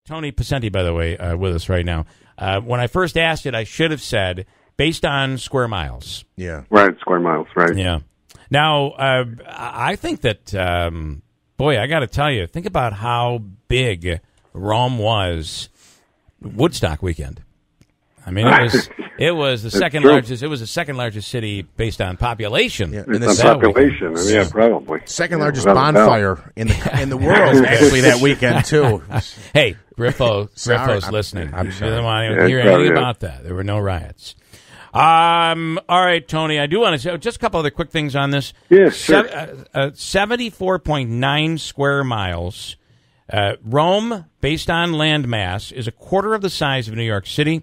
Tony Picente, by the way, with us right now. When I first asked it, I should have said based on square miles. Yeah. Right, square miles, right. Yeah. Now, I think that, boy, I got to tell you, think about how big Rome was Woodstock weekend. I mean, it was the second largest. It was the second largest city based on population. Yeah, and population, yeah, probably second largest bonfire in the world. Actually, that weekend too. Hey, Griffo's listening. I'm sorry. You don't want to hear anything about that. There were no riots. All right, Tony. I do want to say just a couple other quick things on this. Yeah, sure. 74.9 square miles. Rome, based on land mass, is a quarter of the size of New York City.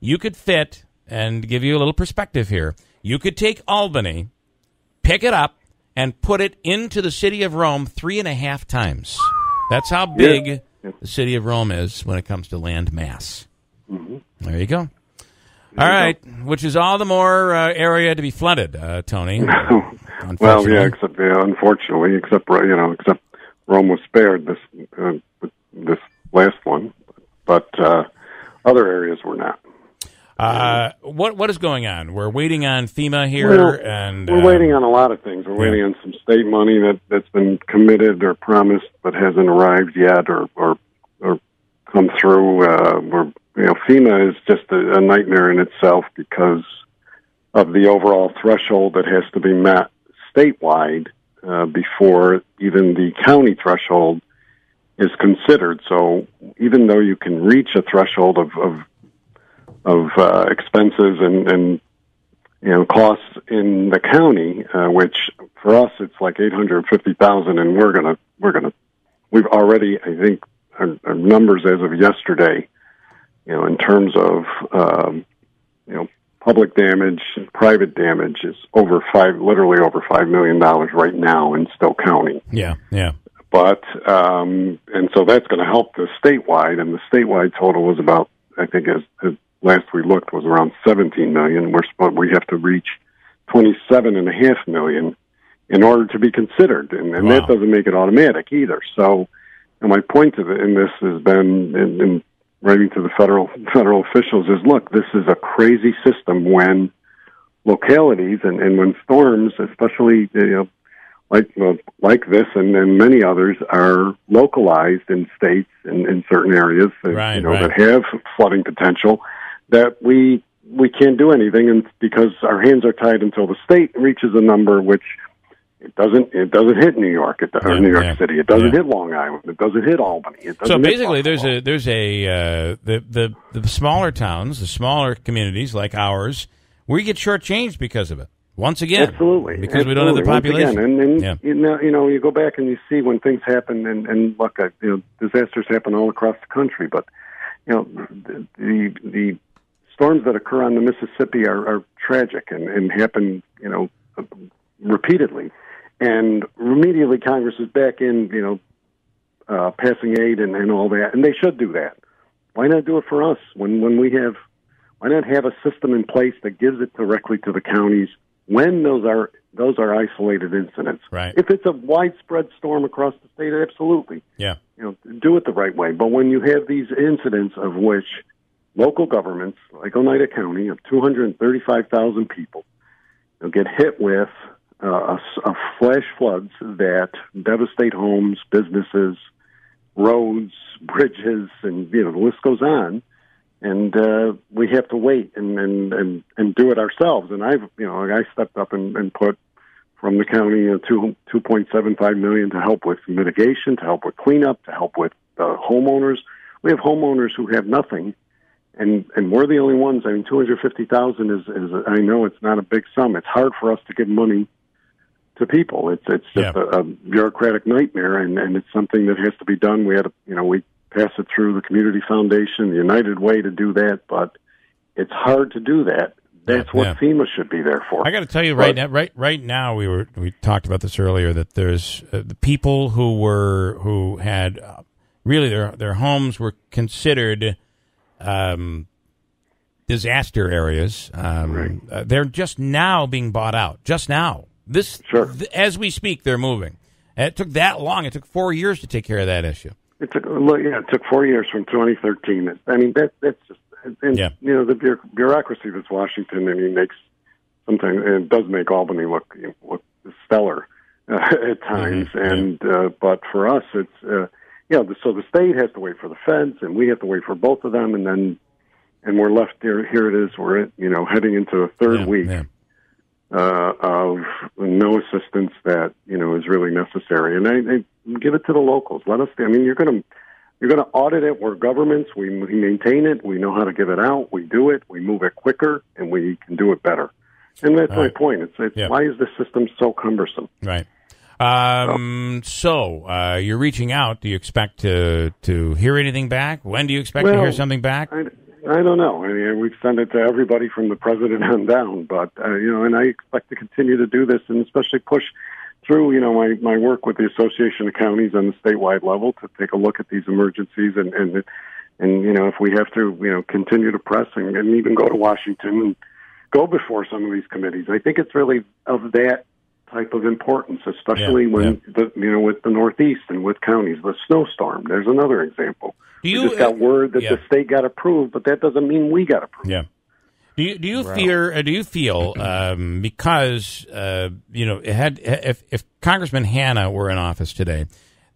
You could fit, and give you a little perspective here, you could take Albany, pick it up, and put it into the city of Rome 3.5 times. That's how big the city of Rome is when it comes to land mass. Mm-hmm. There you go. All right, which is all the more area to be flooded, Tony. Well, yeah, except unfortunately, except Rome was spared this last one, but other areas were not. What is going on? We're waiting on FEMA here, and we're waiting on a lot of things. We're waiting on some state money that's been committed or promised but hasn't arrived yet, or come through. FEMA is just a nightmare in itself because of the overall threshold that has to be met statewide before even the county threshold is considered. So even though you can reach a threshold of expenses and costs in the county, which for us it's like $850,000, and we've already, I think, our numbers as of yesterday, in terms of public damage, private damage is literally over $5 million right now in Stowe County. Yeah. But and so that's going to help the statewide, and the statewide total was about, I think, as last we looked, was around $17 million. We have to reach $27.5 million in order to be considered, and wow. That doesn't make it automatic either. So, my point in this has been, in writing to the federal officials, is look, this is a crazy system when localities and when storms, especially like this and many others, are localized in states and in certain areas that have flooding potential, that we can't do anything, and because our hands are tied until the state reaches a number which it doesn't hit New York or New York City. It doesn't hit Long Island. It doesn't hit Albany. So basically, there's the smaller towns, the smaller communities like ours, we get shortchanged because of it. Once again, absolutely, because we don't have the population. And you go back and you see when things happen, and look, disasters happen all across the country, but the storms that occur on the Mississippi are tragic and happen, repeatedly. And immediately Congress is back in, passing aid and all that, and they should do that. Why not do it for us when we have? Why not have a system in place that gives it directly to the counties when those are isolated incidents? Right. If it's a widespread storm across the state, absolutely. Yeah. Do it the right way. But when you have these incidents of which local governments, like Oneida County, of 235,000 people, get hit with a flash floods that devastate homes, businesses, roads, bridges, and the list goes on. And we have to wait and do it ourselves. And I stepped up and put from the county $2.75 million to help with mitigation, to help with cleanup, to help with homeowners. We have homeowners who have nothing, and we're the only ones. I mean, $250,000 is I know it's not a big sum. It's hard for us to give money to people. It's just a bureaucratic nightmare, and it's something that has to be done. We had we pass it through the Community Foundation, the United Way, to do that, but it's hard to do that. That's what FEMA should be there for. I got to tell you right now, we talked about this earlier, that there's the people who had really their homes were considered disaster areas. They're just now being bought out. Just now, as we speak, they're moving. And it took that long. It took 4 years to take care of that issue. It took 4 years from 2013. I mean, that's just, and the bureaucracy that's Washington. I mean, sometimes it does make Albany look stellar at times, but for us, it's so the state has to wait for the feds, and we have to wait for both of them, and we're left here. Here it is. We're heading into a third week of no assistance that is really necessary, and I give it to the locals. Let us. I mean, you're going to audit it. We're governments. We maintain it. We know how to give it out. We do it. We move it quicker, and we can do it better. And that's my point. It's why is the system so cumbersome? Right. So you're reaching out. Do you expect to hear anything back? When do you expect to hear something back? I don't know. I mean, we've sent it to everybody from the president on down, but and I expect to continue to do this, and especially push through my work with the Association of Counties on the statewide level to take a look at these emergencies, and if we have to continue to press and even go to Washington and go before some of these committees. I think it's really of that type of importance, especially when with the Northeast and with counties. The snowstorm, there's another example. We just got word that the state got approved, but that doesn't mean we got approved. Yeah. Do you feel because if Congressman Hanna were in office today,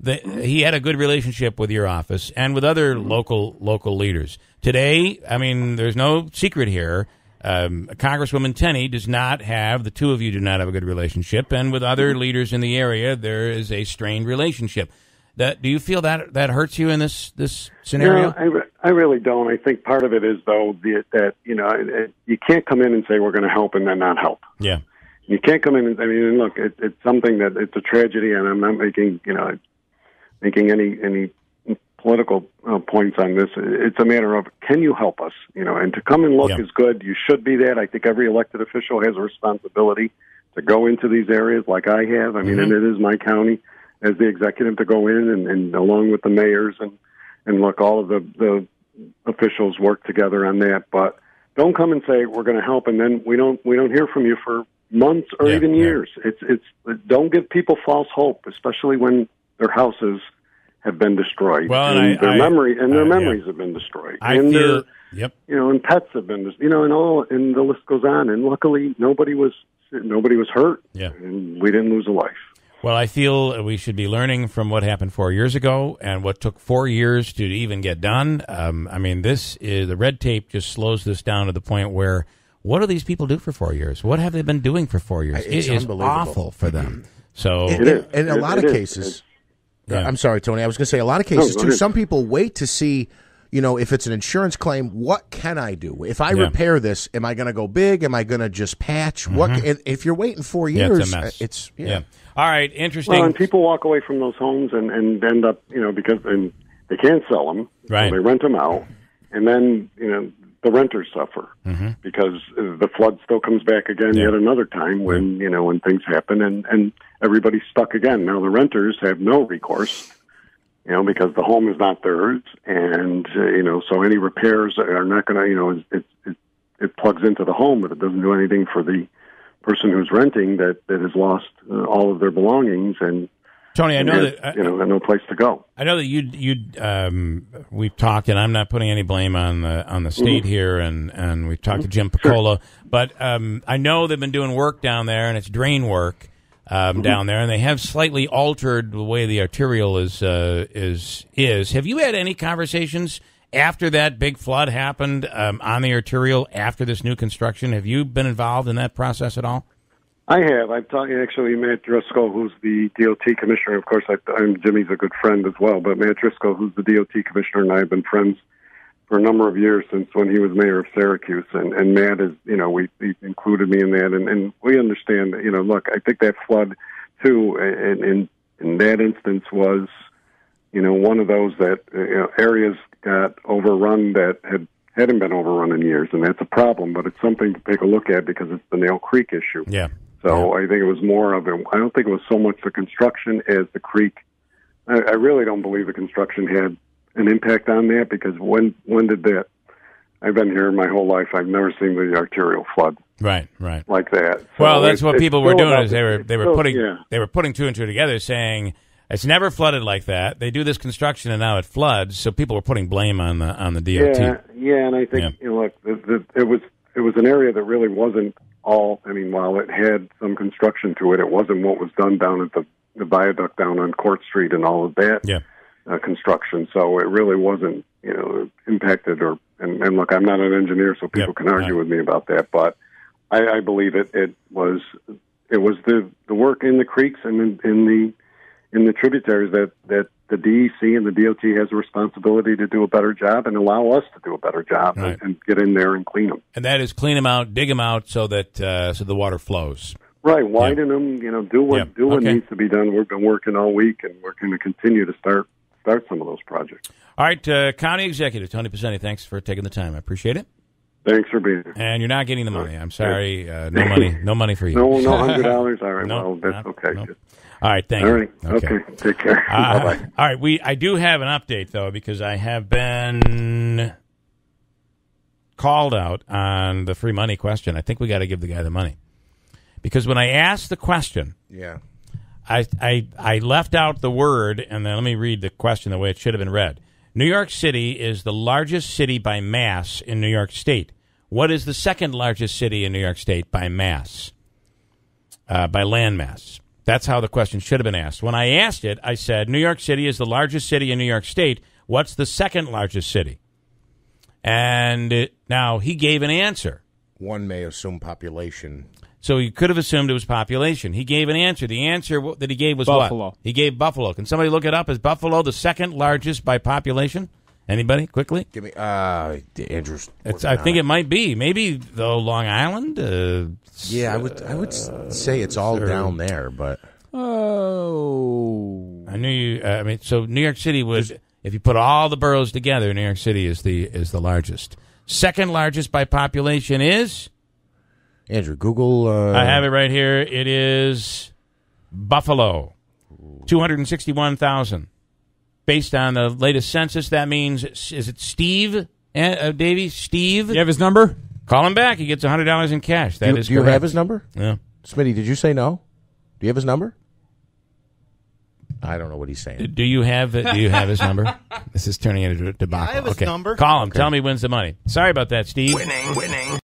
he had a good relationship with your office and with other local leaders. Today, I mean, there's no secret here. Congresswoman Tenney does not have, the two of you do not have a good relationship, and with other leaders in the area, there is a strained relationship. Do you feel that hurts you in this scenario? No, I really don't. I think part of it is, though, that you can't come in and say we're going to help and then not help. Yeah. You can't come in and, I mean, look, it's something that it's a tragedy, and I'm not making any political points on this. It's a matter of, can you help us? And to come and look is good. You should be that. I think every elected official has a responsibility to go into these areas like I have. I mean, and it is my county as the executive to go in and along with the mayors and look, all of the officials work together on that. But don't come and say we're going to help, and then we don't hear from you for months or even years. It's don't give people false hope, especially when their houses have been destroyed. Well, and their memories have been destroyed. And pets have been, and the list goes on. And luckily, nobody was hurt. Yeah. And we didn't lose a life. Well, I feel we should be learning from what happened 4 years ago and what took 4 years to even get done. I mean, the red tape just slows this down to the point where, what do these people do for 4 years? What have they been doing for 4 years? It's it is awful for them. So, in a lot of cases. I'm sorry, Tony. I was going to say a lot of cases, too, some people wait to see, if it's an insurance claim, what can I do? If I repair this, am I going to go big? Am I going to just patch? If you're waiting 4 years, it's a mess. It's All right, interesting. Well, and people walk away from those homes and end up, because they can't sell them. Right. So they rent them out. And then, the renters suffer because the flood still comes back again yet another time when, when things happen and everybody's stuck again. Now the renters have no recourse, because the home is not theirs. And, so any repairs are not going to, it plugs into the home, but it doesn't do anything for the person who's renting that has lost all of their belongings. And Tony, I know that no place to go. I know that we've talked, and I'm not putting any blame on the state here, and we've talked to Jim Piccola, but I know they've been doing work down there, and it's drain work down there, and they have slightly altered the way the arterial is. Have you had any conversations after that big flood happened on the arterial after this new construction? Have you been involved in that process at all? I have. I've talked actually Matt Driscoll, who's the DOT commissioner. Of course, Jimmy's a good friend as well. But Matt Driscoll, who's the DOT commissioner, and I have been friends for a number of years since when he was mayor of Syracuse. And Matt is, he included me in that, and we understand. Look, I think that flood too, in that instance was, one of those that areas got overrun that hadn't been overrun in years, and that's a problem. But it's something to take a look at because it's the Nail Creek issue. Yeah. So I think it was more of I don't think it was so much the construction as the creek. I really don't believe the construction had an impact on that because when did that? I've been here my whole life. I've never seen the arterial flood. Right. Like that. So well, that's what people were doing is they were putting yeah. they were putting two and two together, saying It's never flooded like that. They do this construction and now it floods, so people are putting blame on the DOT. Yeah, and I think look, it was an area that really wasn't all. I mean, while it had some construction to it, it wasn't what was done down at the viaduct down on Court Street and all of that construction. So it really wasn't impacted and look, I'm not an engineer, so people can argue with me about that, but I believe it was the work in the creeks and in the tributaries that the DEC and the DOT has a responsibility to do a better job and allow us to do a better job and get in there and clean them. And that is clean them out, dig them out so that so the water flows. Right, widen them. Do what needs to be done. We've been working all week, and we're going to continue to start some of those projects. All right, County Executive Tony Picente, thanks for taking the time. I appreciate it. Thanks for being here. And you're not getting the money. I'm sorry, no money for you. No $100. All right, no, that's okay. No. All right, thank you. All right, okay. Take care. Bye-bye. All right, I do have an update, though, because I have been called out on the free money question. I think we got to give the guy the money. Because when I asked the question, I left out the word, and then let me read the question the way it should have been read. New York City is the largest city by mass in New York State. What is the second largest city in New York State by mass, by land mass? That's how the question should have been asked. When I asked it, I said, New York City is the largest city in New York State. What's the second largest city? And now he gave an answer. One may assume population. So you could have assumed it was population. He gave an answer. The answer that he gave was Buffalo. What? He gave Buffalo. Can somebody look it up? Is Buffalo the second largest by population? Anybody? Quickly? Give me Andrews. I think it might be. Maybe though Long Island. I would say it's all down there, but I knew you. So New York City would, if you put all the boroughs together, New York City is the largest. Second largest by population is. Andrew, Google. I have it right here. It is Buffalo, 261,000. Based on the latest census, that means, is it Steve, Davey? Steve? You have his number? Call him back. He gets $100 in cash. That is correct. Do you have his number? Yeah. Smitty, did you say no? Do you have his number? I don't know what he's saying. Do you have his number? This is turning into a debacle. I have his number. Call him. Okay. Tell me he wins the money. Sorry about that, Steve. Winning.